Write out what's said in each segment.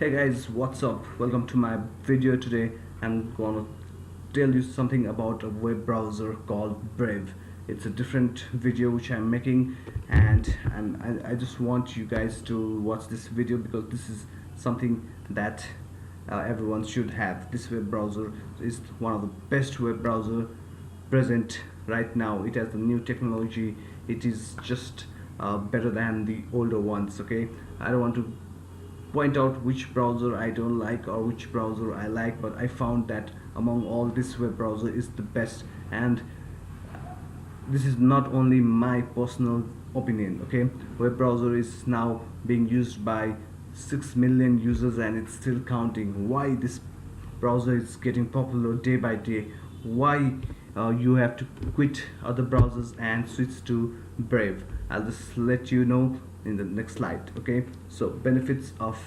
Hey guys, what's up? Welcome to my video. Today I'm gonna tell you something about a web browser called Brave. It's a different video which I'm making, and I just want you guys to watch this video because this is something that everyone should have. This web browser is one of the best web browser present right now. It has the new technology. It is just better than the older ones. Okay, I don't want to point out which browser I don't like or which browser I like, but I found that among all this web browser is the best. And this is not only my personal opinion. Okay, web browser is now being used by 6 million users and it's still counting. Why this browser is getting popular day by day? Why you have to quit other browsers and switch to Brave? I'll just let you know in the next slide. Okay, so benefits of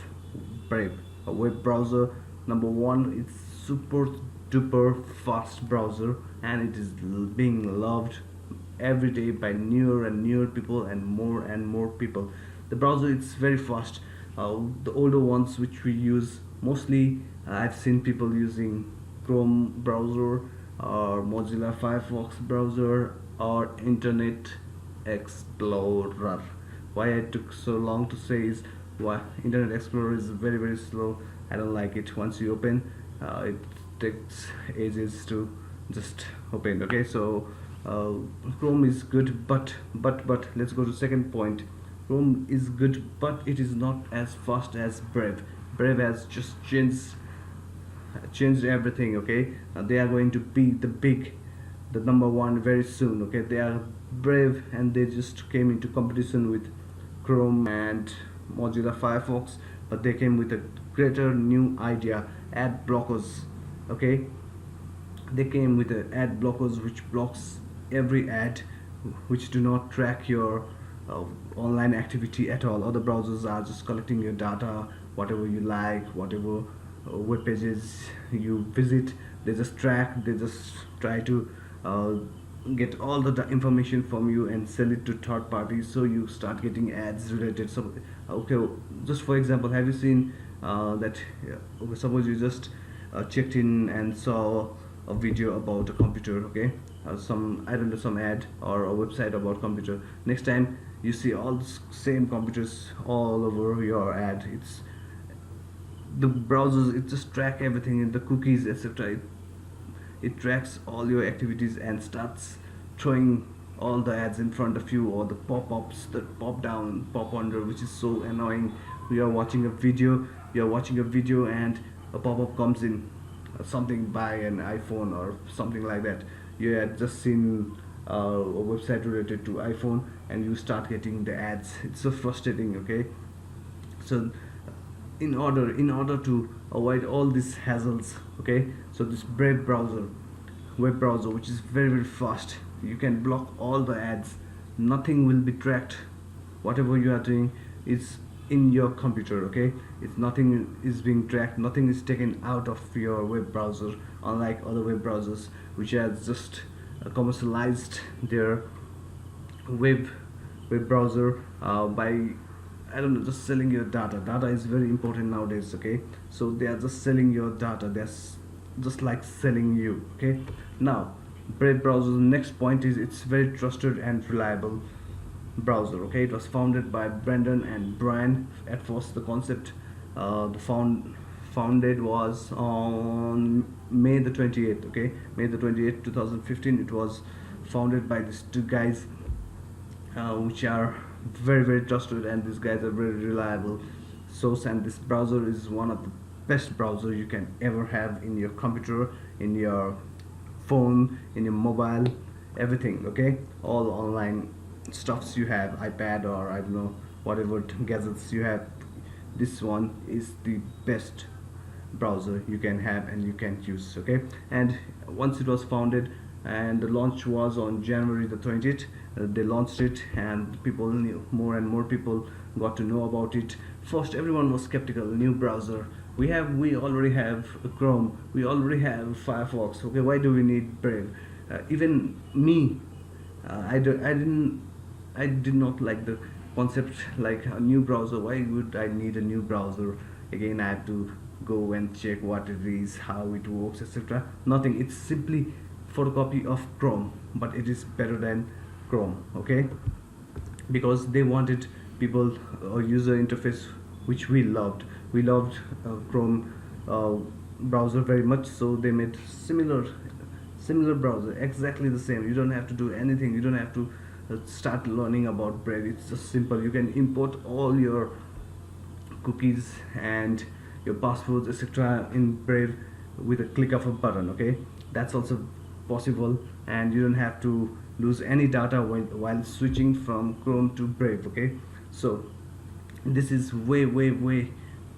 Brave, a web browser. Number one, it's super duper fast browser and it is being loved every day by newer and newer people and more people. The browser is very fast. The older ones which we use mostly, I've seen people using Chrome browser or Mozilla Firefox browser or Internet Explorer. Why I took so long to say is why Internet Explorer is very slow. I don't like it. Once you open, it takes ages to just open. Okay, so Chrome is good, but let's go to second point. Chrome is good, but it is not as fast as Brave. Brave has just changed everything. Okay, they are going to be the number one very soon. Okay, they are Brave and they just came into competition with Chrome and Mozilla Firefox, but they came with a greater new idea: ad blockers. Okay, they came with ad blockers which blocks every ad which do not track your online activity at all. Other browsers are just collecting your data, whatever you like, whatever web pages you visit, they just track, they just try to get all the information from you and sell it to third parties, so you start getting ads related. So okay, just for example, have you seen that okay, suppose you just checked in and saw a video about a computer. Okay, some, I don't know, some ad or a website about computer. Next time you see all the same computers all over your ad. It's the browsers, it just track everything in the cookies, etc. It tracks all your activities and starts throwing all the ads in front of you, or the pop-ups that pop down, pop under, which is so annoying. You are watching a video, and a pop-up comes in, something, buy an iPhone or something like that. You had just seen a website related to iPhone and you start getting the ads. It's so frustrating. Okay, so in order to avoid all these hassles, okay, so this Brave browser, web browser, which is very fast, you can block all the ads. Nothing will be tracked. Whatever you are doing is in your computer. Okay, it's nothing is being tracked, nothing is taken out of your web browser, unlike other web browsers which has just commercialized their web browser by, I don't know, just selling your data. Data is very important nowadays. Okay, so they are just selling your data. They're just like selling you. Okay, now Brave browser's next point is it's very trusted and reliable browser. Okay, it was founded by Brendan and Brian. At first, the concept, founded was on May the 28th. Okay, May the 28th, 2015. It was founded by these two guys, which are very trusted, and these guys are very reliable source. And this browser is one of the best browser you can ever have in your computer, in your phone, in your mobile, everything. Okay, all online stuffs you have, iPad or I don't know, whatever gadgets you have, this one is the best browser you can have and you can use. Okay, and once it was founded and the launch was on January the 20th, they launched it and people knew, more and more people got to know about it. First everyone was skeptical. New browser, we already have Chrome, we already have Firefox. Okay, why do we need Brave? Even me, I did not like the concept, like a new browser. Why would I need a new browser? again I have to go and check what it is, how it works, etc. Nothing, it's simply photocopy of Chrome, but it is better than Chrome, okay? Because they wanted people user interface which we loved Chrome browser very much, so they made similar browser, exactly the same. You don't have to do anything, you don't have to start learning about Brave. It's just simple. You can import all your cookies and your passwords, etc. in Brave with a click of a button, okay? That's also possible, and you don't have to lose any data while switching from Chrome to Brave, okay? So this is way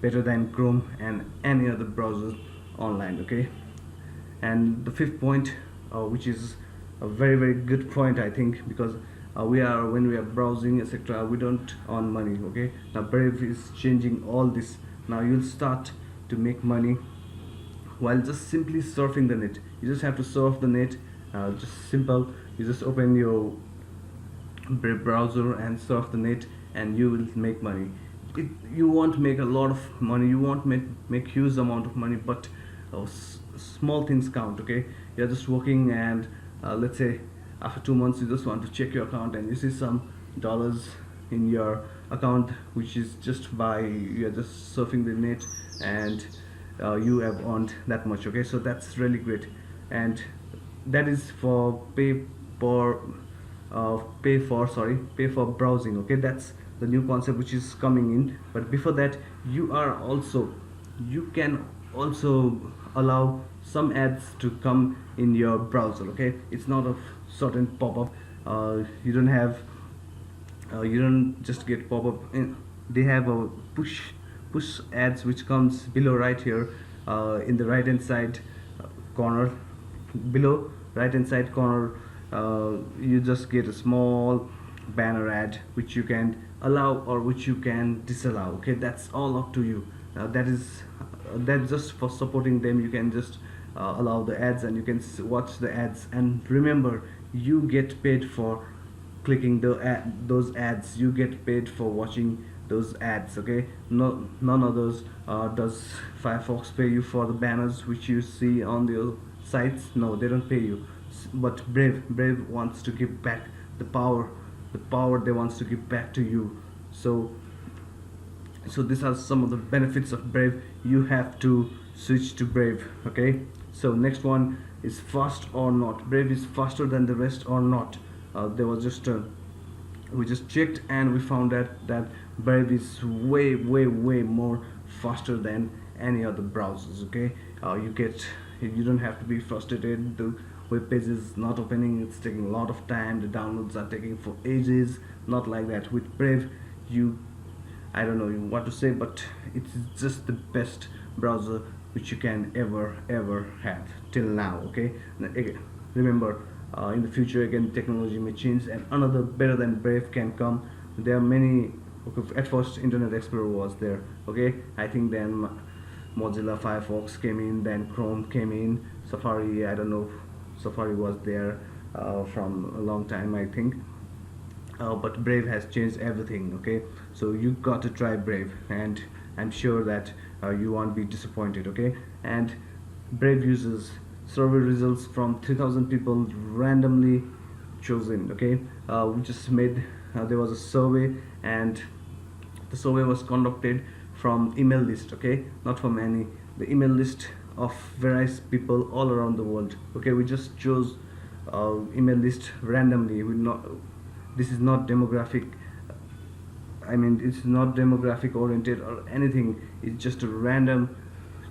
better than Chrome and any other browser online, okay? And the fifth point, which is a very good point, I think, because when we are browsing, etc., we don't earn money, okay? Now Brave is changing all this. Now you'll start to make money while just simply surfing the net. You just have to surf the net, just simple. You just open your Brave browser and surf the net, and you will make money. You won't make a lot of money, you won't make huge amount of money, but small things count, okay? You're just working, and let's say after 2 months you just want to check your account, and you see some dollars in your account, which is just by you're just surfing the net, and you have earned that much, okay? So that's really great. And that is for for pay for browsing, okay? That's the new concept which is coming in. But before that, you can also allow some ads to come in your browser, okay? It's not a certain pop-up. You don't just get pop-up they have a push ads which comes below right here, in the right hand side corner. Below right hand side corner, you just get a small banner ad which you can allow or which you can disallow, okay? That's all up to you. That's just for supporting them. You can just allow the ads, and you can watch the ads. And remember, you get paid for clicking those ads. You get paid for watching those ads, okay? No, none of those does Firefox pay you for the banners which you see on the sites? No, they don't pay you. But Brave wants to give back the power they wants to give back to you. So these are some of the benefits of Brave. You have to switch to Brave, okay? So next one is fast or not. Brave is faster than the rest or not. There was just we just checked, and we found that Brave is way more faster than any other browsers, okay? You don't have to be frustrated. The web page is not opening, it's taking a lot of time, the downloads are taking for ages. Not like that with Brave. I don't know what to say, but it's just the best browser which you can ever have till now, okay? Again, remember, in the future again technology may change, and another better than Brave can come. There are many. Okay, at first Internet Explorer was there, okay? I think then Mozilla Firefox came in, then Chrome came in, Safari, I don't know, Safari was there from a long time, I think. But Brave has changed everything, okay? So you got to try Brave, and I'm sure that you won't be disappointed, okay? And Brave uses survey results from 3,000 people randomly chosen, okay? We just made there was a survey, and the survey was conducted from email list, okay? Not from any, the email list of various people all around the world, okay? We just chose email list randomly. This is not demographic, it's not demographic oriented or anything. It's just a random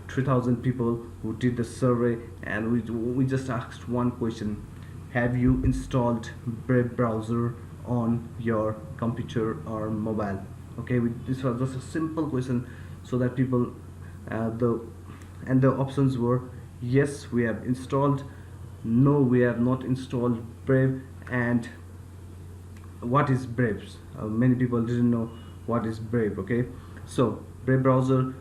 3,000 people who did the survey, and we just asked one question: have you installed Brave browser on your computer or mobile? Okay, this was just a simple question, so that people the options were: yes, we have installed; no, we have not installed Brave; and what is Brave. Many people didn't know what is Brave, okay? So Brave browser,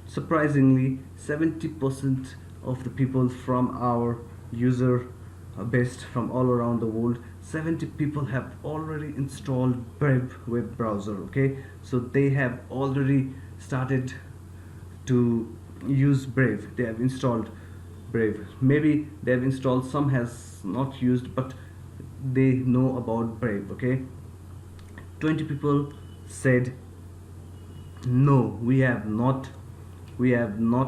surprisingly, 70% of the people from our user base from all around the world, 70 people have already installed Brave web browser, okay? So they have already started to use Brave. They have installed Brave. Maybe they have installed, some has not used, but they know about Brave. Okay, 20 people said no, we have not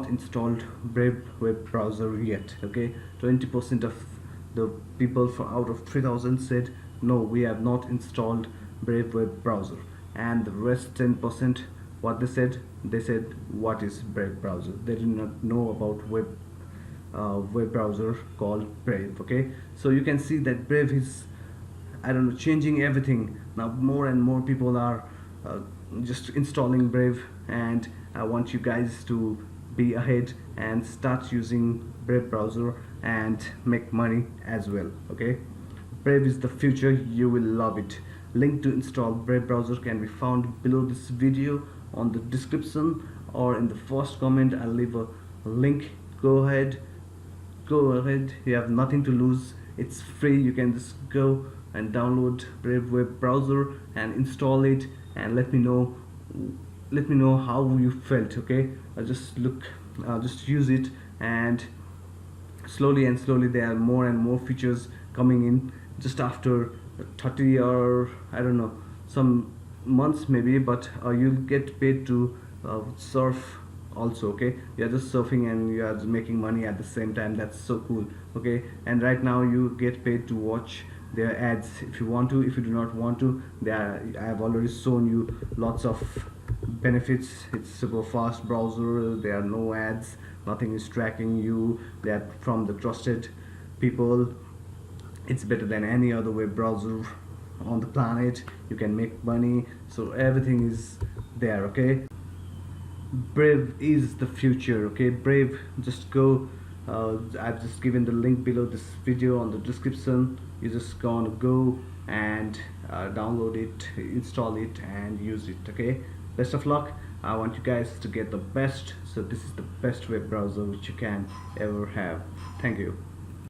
installed Brave web browser yet. Okay, 20% of the people out of 3000 said no, we have not installed Brave web browser. And the rest 10%, what they said what is Brave browser. They did not know about web browser called Brave. Okay, so you can see that Brave is, I don't know, changing everything. Now more and more people are just installing Brave, and I want you guys to be ahead and start using Brave browser and make money as well. Okay, Brave is the future, you will love it. Link to install Brave browser can be found below this video on the description or in the first comment. I'll leave a link. Go ahead, you have nothing to lose, it's free. You can just go and download Brave web browser and install it, and let me know how you felt. Okay, just use it, and slowly there are more and more features coming in just after 30 or I don't know, some months maybe, but you'll get paid to surf also. Okay, you're just surfing and you are making money at the same time. That's so cool. Okay, and right now you get paid to watch their ads if you want to. If you do not want to, I have already shown you lots of benefits. It's super fast browser, there are no ads, nothing is tracking you, they're from the trusted people. It's better than any other web browser on the planet. You can make money, so everything is there. Okay, Brave is the future. Okay, Brave, just go, I've just given the link below this video on the description. You just gonna go and download it, install it, and use it. Okay, best of luck. I want you guys to get the best, so this is the best web browser which you can ever have. Thank you.